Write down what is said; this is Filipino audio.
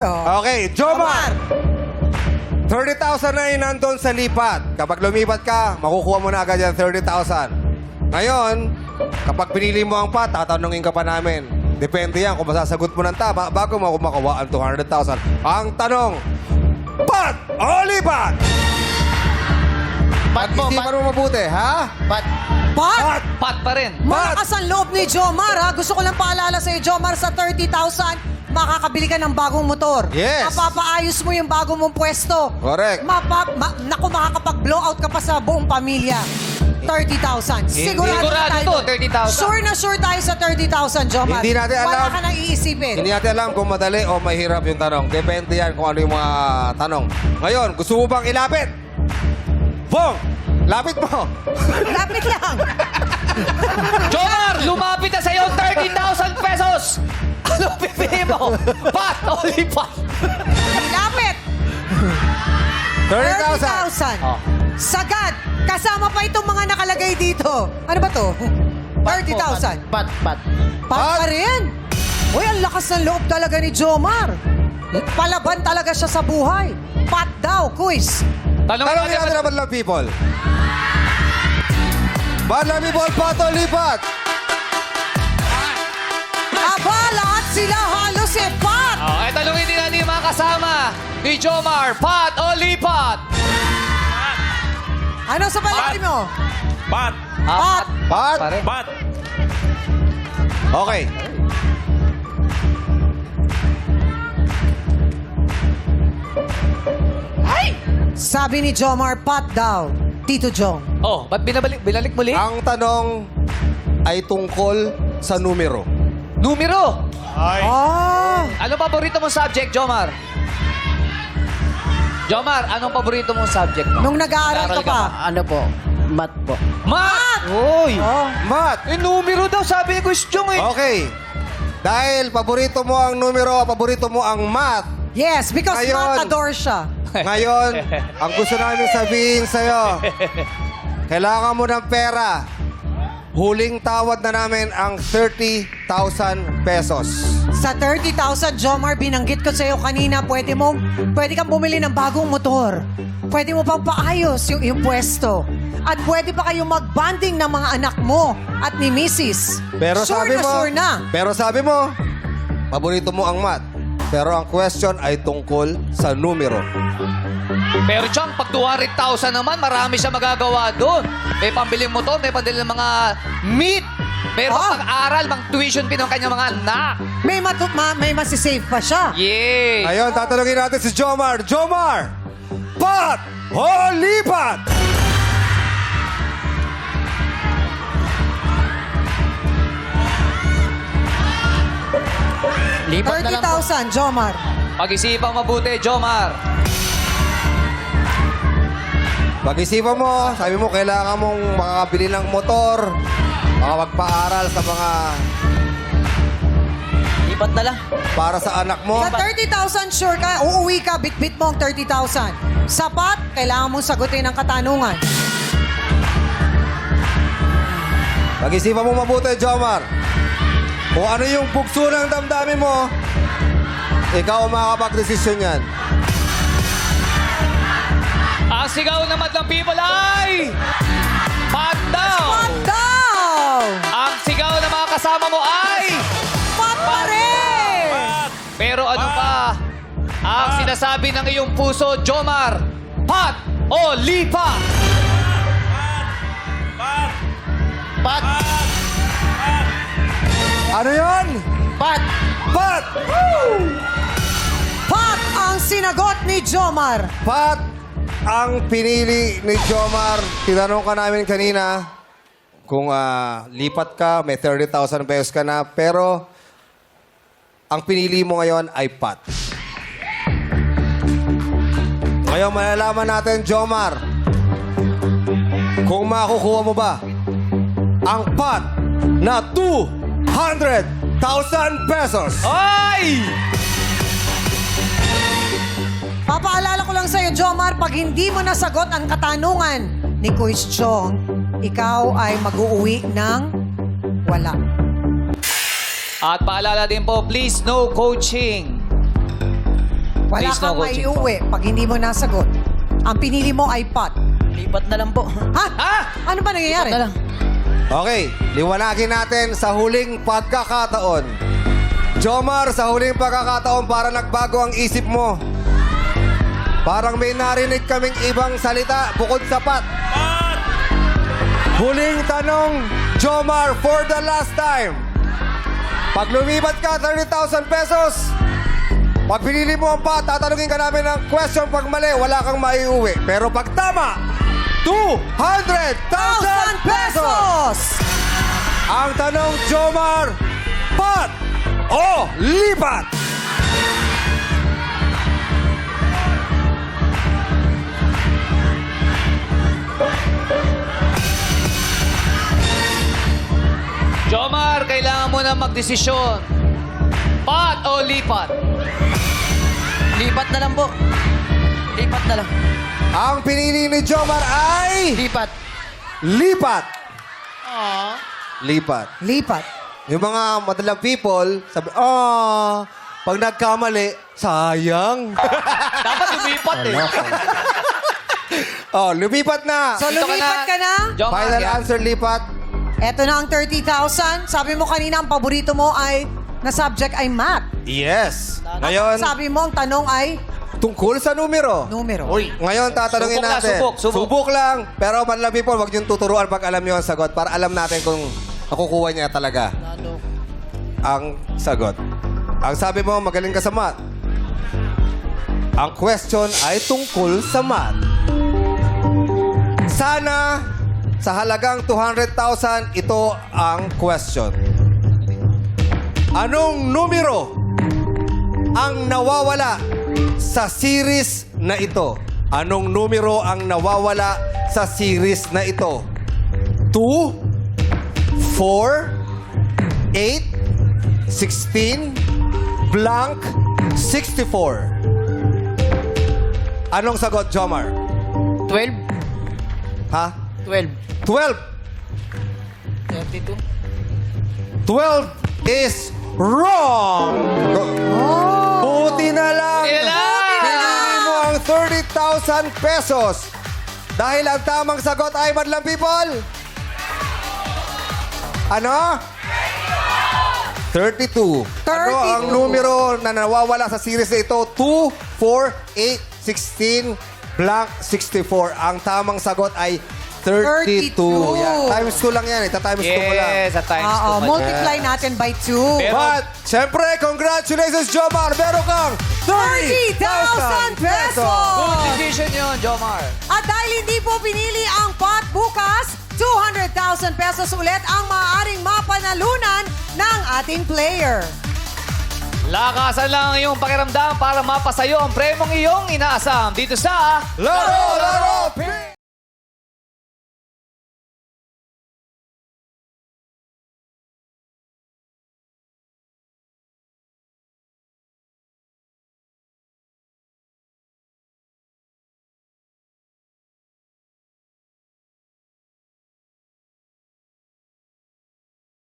Okay, Jomar! 30,000 na yun nandun sa lipat. Kapag lumipat ka, makukuha mo na agad yan 30,000. Ngayon, kapag pinili mo ang pat, tatanungin ka pa namin. Depende yan kung masasagot mo ng tama bago mo makuha ang 200,000. Ang tanong, pat o lipat? Pat po, Isipan mo mabuti, ha? pat. Pat! Pat pa rin. Malakas ang loob ni Jomar, ha? Gusto ko lang paalala sa'yo, Jomar, sa 30,000, makakabili ka ng bagong motor. Yes. Mapapaayos mo yung bagong mong pwesto. Correct. Naku, makakapag-blowout ka pa sa buong pamilya. 30,000. Sigurado tayo to, doon. 30,000. Sure na sure tayo sa 30,000, Jomar. Hindi natin Wala alam. ka nang iisipin. Hindi natin alam kung madali o mahirap yung tanong. Depende yan kung ano yung mga tanong. Ngayon, gusto mo bang ilapit? Bong! Lapit mo! Lapit lang. Jomar, lumapit na sa'yo 30,000 pesos! Ano pipili mo? Pat o lipat? Lapit. 30,000! 30,000. Oh. Sagad. Kasama pa itong mga nakalagay dito. Ano ba to? 30,000. Pat. Pat pa rin. Uy, ang lakas ng loob talaga ni Jomar. Palaban talaga siya sa buhay. Pat daw, quiz. Tanongin natin naman lang, people. Badlang people, pat o lipat? Aba, lahat sila halos pat. Oh, ay tanungin din natin yung mga kasama ni Jomar. Pat o lipat? Ano sa palagay mo? Pat! Pat. Pat? Pa rin. Pat! Okay. Sabi ni Jomar, pat daw. Tito Jong. Oh, ba't binalik muli? Ang tanong ay tungkol sa numero. Numero. Ay! Ah, Ano paborito mong subject, Jomar? Jomar, anong paborito mong subject mo? nung nag-aaral ka pa. Ano po? Mat po. Math! Uy! Oh. Math! Eh, numero daw, sabi ni Question eh. Okay. Dahil paborito mo ang numero, paborito mo ang math. Yes, because Ngayon. matador siya. Ngayon, ang gusto namin sabihin sa'yo, kailangan mo ng pera. Huling tawad na namin ang 30,000 pesos. Sa 30,000, Jomar, binanggit ko sa'yo kanina, pwede kang bumili ng bagong motor. Pwede mo pang paayos yung pwesto. At pwede pa kayong mag-bonding ng mga anak mo at ni Mrs. Pero sure sabi na, mo, sure na. Pero sabi mo, paborito mo ang math. Pero ang question ay tungkol sa numero. Pero Chang, pag 200,000 naman, marami siya magagawa doon. May pambiling motor, may pambiling mga meat. Meron Ah. pag-aral, mang tuition fee ng kanyang mga anak. May masisave pa siya. Yay! Ngayon, tatanungin natin si Jomar. Jomar! Pat o lipat? Lipat na lang po. 30,000, Jomar. Pag-isipang mabuti, Jomar. Pag-isipan mo, sabi mo, kailangan mong makakabili ng motor, makapagpaaral sa mga Lipat na lang. para sa anak mo. Sa 30,000, sure ka, uuwi ka, bit-bit mo ang 30,000. Sapat, kailangan mong sagutin ang katanungan. Pag-isipan mo mabuti, Jomar. Kung ano yung bugso ng damdamin mo, ikaw ang makakapag-desisyon yan. Ang sigaw naman ng people ay... Pat daw! Pat daw! Ang sigaw ng mga kasama mo ay... Pat pa rin! Pero ano pa? Ang sinasabi ng iyong puso, Jomar? Pat o lipat? Pat! Pat. Ano yon? Pat. Pat! Pat ang sinagot ni Jomar. Pat ang pinili ni Jomar. Tinanong ka namin kanina kung lipat ka, may 30,000 pesos ka na, pero ang pinili mo ngayon ay Pat. Ngayon, malalaman natin, Jomar, kung makukuha mo ba ang Pat na 200,000 pesos. Ay! Papaalala ko lang sa'yo, Jomar, pag hindi mo nasagot ang katanungan ni Quiz Chong, ikaw ay mag-uuwi ng wala. At paalala din po, please no coaching. Wala Please, no kang coaching po. maiuwi pag hindi mo nasagot. Ang pinili mo ay pot. Lipat na lang po. Ha? Ha? Ano ba nangyayari? Lipat na lang. Okay, liwanagin natin sa huling pagkakataon. Jomar, sa huling pagkakataon para nagbago ang isip mo. Parang may narinig kaming ibang salita bukod sa pat. Huling tanong, Jomar, for the last time. Pag lumipat ka, 30,000 pesos. Pag pinili mo ang pat, tatanungin ka namin ng question. Pag mali, wala kang maiuwi. Pero pag tama, 200,000 pesos! Ang tanong, Jomar, pat o lipat? Jomar, kailangan mo na magdesisyon. Pat o lipat? Lipat na lang po. Lipat na lang. Ang pinili ni Jomar ay Lipat. lipat. Lipat. Lipat. Yung mga madalang people, sabi, pag nagkamali, sayang. Dapat lumipat eh. Lumipat na. So, Dito lumipat ka na? Jomar, Final yan. answer, lipat. Eto na ang 30,000. Sabi mo kanina, ang paborito mo ay na subject ay math. Yes. At Ngayon, sabi mo, ang tanong ay tungkol sa numero. numero. Ngayon, tatanungin Subok lang, natin. subok. Subok lang. Pero madlang people, wag niyong tuturuan pag alam niyo ang sagot para alam natin kung nakukuha niya talaga ang sagot. Ang sabi mo, magaling ka sa math. Ang question ay tungkol sa math. Sana, sa halagang 200,000, ito ang question. Anong numero ang nawawala sa series na ito? Anong numero ang nawawala sa series na ito? 2, 4, 8, 16, blank, 64. Anong sagot, Jomar? 12. Ha? 12. 12. 32. 12 is wrong. Buti na lang. Ilan? Pinili mo ang 30,000 pesos. Dahil ang tamang sagot ay, madlang people. Ano? 32. Ano ang 32. numero na nawawala sa series na ito? 2, 4, 8, 16, blank, 64. Ang tamang sagot ay 32. 32. Yan. Times 2 lang yan. Ita-times 2 mo lang. Yes, at times Oo, 2. multiply natin by 2. Pero- But, syempre, congratulations, Jomar! Meron kang 30,000 pesos! Good decision yun, Jomar. At dahil hindi po pinili ang pot bukas, 200,000 pesos ulit ang maaaring mapanalunan ng ating player. Lakasan lang ang iyong pakiramdam para mapasayo ang premong iyong inaasam dito sa Laro! Laro!